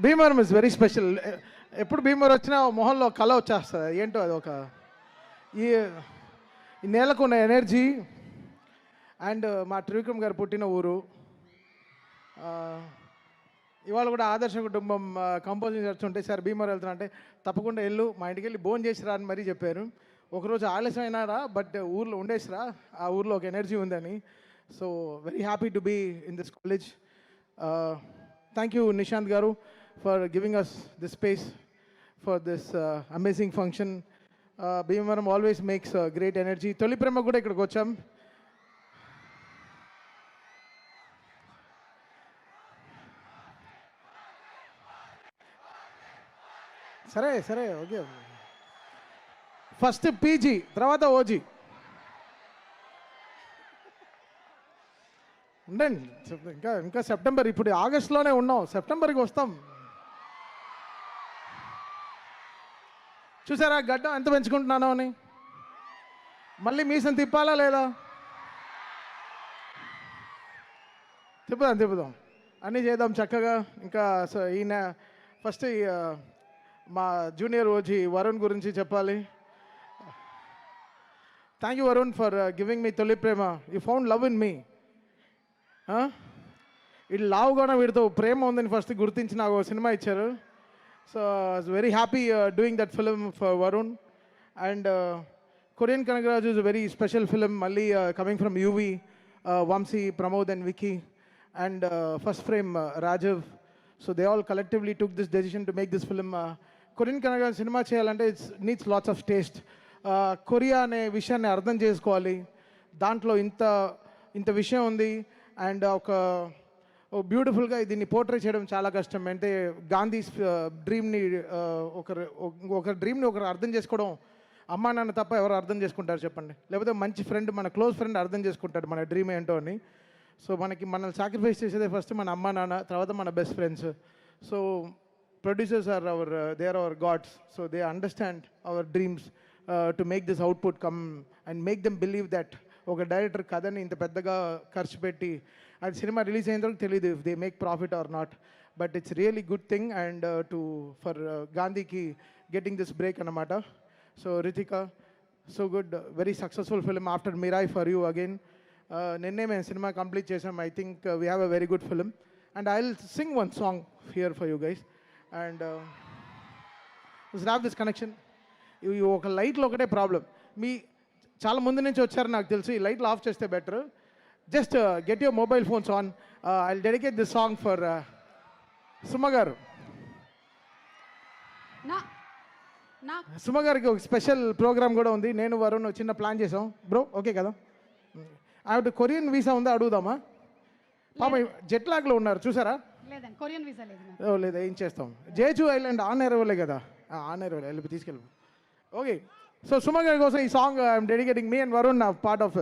Bhimavaram is very special. ఎప్పుడు భీమవరం వచ్చినా మొహంలో కళ వచ్చేస్తుంది. ఏంటో అది ఒక ఈ ఈ నేలకు ఉన్న ఎనర్జీ అండ్ మా త్రివిక్రమ్ గారు పుట్టిన ఊరు. ఇవాళ కూడా ఆదర్శ కుటుంబం కంపోజింగ్ చేస్తుంటే సార్ భీమవరం వెళ్తున్నా అంటే తప్పకుండా వెళ్ళు, మా ఇంటికి వెళ్ళి భోజనం చేసి రా అని మరీ చెప్పారు. ఒకరోజు ఆలస్యం అయినారా, బట్ ఊర్లో ఉండేసిరా, ఆ ఊర్లో ఒక ఎనర్జీ ఉందని. So very happy to be in this college. Thank you Nishant garu for giving us this space for this amazing function. Bhimavaram always makes great energy. Tholi Prema కూడా ఇక్కడికి వచ్చాం. సరే సరే ఓకే. ఫస్ట్ పీజీ, తర్వాత ఓజీ. ఉండండి, ఇంకా ఇంకా సెప్టెంబర్, ఇప్పుడు ఆగస్టులోనే ఉన్నాం, సెప్టెంబర్కి వస్తాం. చూసారా గడ్డం ఎంత పెంచుకుంటున్నానో అని. మళ్ళీ మీసం తిప్పాలా లేదా? తిప్పుదాం అన్నీ చేద్దాం చక్కగా. ఇంకా ఈయన ఫస్ట్ మా జూనియర్ ఓజీ వరుణ్ గురించి చెప్పాలి. Thank you Varun for giving me Tholi Prema. You found love in me. వీళ్ళు లావు కూడా వీడితో ప్రేమ ఉందని ఫస్ట్ గుర్తించి నాకు సినిమా ఇచ్చారు. So I was very happy doing that film for Varun. And Korean Kanagaraju is very special film, మళ్ళీ coming from UV, Vamshi, Pramod and Vicky and First Frame రాజవ్. So they all collectively took this decision to make this film. Korean Kanagaraju cinema చేయాలంటే it's needs lots of taste. Korea అనే విషయాన్ని అర్థం చేసుకోవాలి, దాంట్లో ఇంత విషయం ఉంది. అండ్ ఒక బ్యూటిఫుల్గా దీన్ని పోర్ట్రే చేయడం చాలా కష్టం. అంటే గాంధీ డ్రీమ్ని ఒక డ్రీమ్ని ఒకరు అర్థం చేసుకోవడం అమ్మా నాన్న తప్ప ఎవరు అర్థం చేసుకుంటారు చెప్పండి? లేకపోతే మంచి ఫ్రెండ్, మన క్లోజ్ ఫ్రెండ్ అర్థం చేసుకుంటాడు మన డ్రీమ్ ఏంటో అని. సో మనల్ని సాక్రిఫైస్ చేసేదే ఫస్ట్ మన అమ్మా నాన్న, తర్వాత మన best friends. So producers are they are our gods. So they understand our dreams to make this output come and make them believe that ఒక డైరెక్టర్ కథని ఇంత పెద్దగా ఖర్చు పెట్టి అది సినిమా రిలీజ్ అయిన తర్వాత తెలియదు if they make profit or not. But it's really good thing and for గాంధీకి గెటింగ్ దిస్ బ్రేక్ అన్నమాట. So Ritika, so good, very successful film after Mirai for you again. నిన్నే మేము సినిమా కంప్లీట్ చేసాం. I think we have a very good film and I will sing one song here for you guys. And have this connection. ఇవి ఒక లైట్లో ఒకటే problem. చాలా ముందు నుంచి వచ్చారు నాకు తెలుసు. ఈ లైట్లు ఆఫ్ చేస్తే better. Just get your mobile phones on. I dedicate this song for Suma గారు. సుమ గారికి ఒక స్పెషల్ ప్రోగ్రామ్ కూడా ఉంది. నేను వరుణ్ చిన్న ప్లాన్ చేసాం బ్రో, ఓకే కదా? ఆవిడ కొరియన్ వీసా ఉందా అడుగుదామా? పాప జెట్ లాగ్లో ఉన్నారు చూసారా? కొరియన్ వీసా లేదు. లేదా ఏం చేస్తాం? జేజు ఐలాండ్ ఆన్ ఎయిర్వేలే కదా, ఆన్ ఎయిర్వేలే వెళ్ళి తీసుకెళ్ళి. ఓకే, సో సుమ గారి కోసం ఈ song I'm dedicating. Me and Varun నా పార్ట్ ఆఫ్.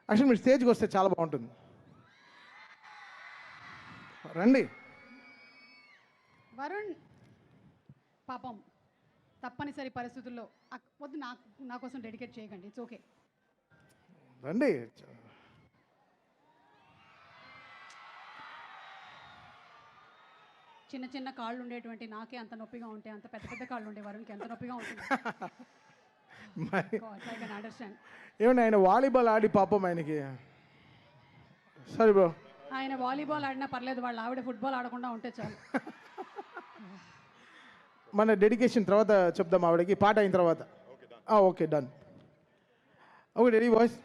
యాక్చువల్లీ మీరు స్టేజ్కి వస్తే చాలా బాగుంటుంది. రండి. వరుణ్ పాపం తప్పనిసరి పరిస్థితుల్లో వద్దు, నా కోసం డెడికేట్ చేయకండి, ఇట్స్ ఓకే. రండి. చిన్న చిన్న కాళ్ళు ఉండేటువంటి నాకే అంత నొప్పిగా ఉంటాయి, అంత పెద్ద పెద్ద కాళ్ళు ఉండే వరుణ్కి ఎంత నొప్పిగా ఉంటుంది. ఏమన్నా ఆయన వాలీబాల్ ఆడి పాపం ఆయనకి. సరే బ్రో, ఆయన వాలీబాల్ ఆడినా పర్లేదు, వాళ్ళ ఆవిడ ఫుట్బాల్ ఆడకుండా ఉంటే చాలు. మన డెడికేషన్ తర్వాత చెప్దాం ఆవిడకి, పాట అయిన తర్వాత. Okay done. Okay ready boys?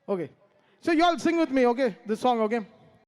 Okay, so you all sing with me, okay, this song, okay?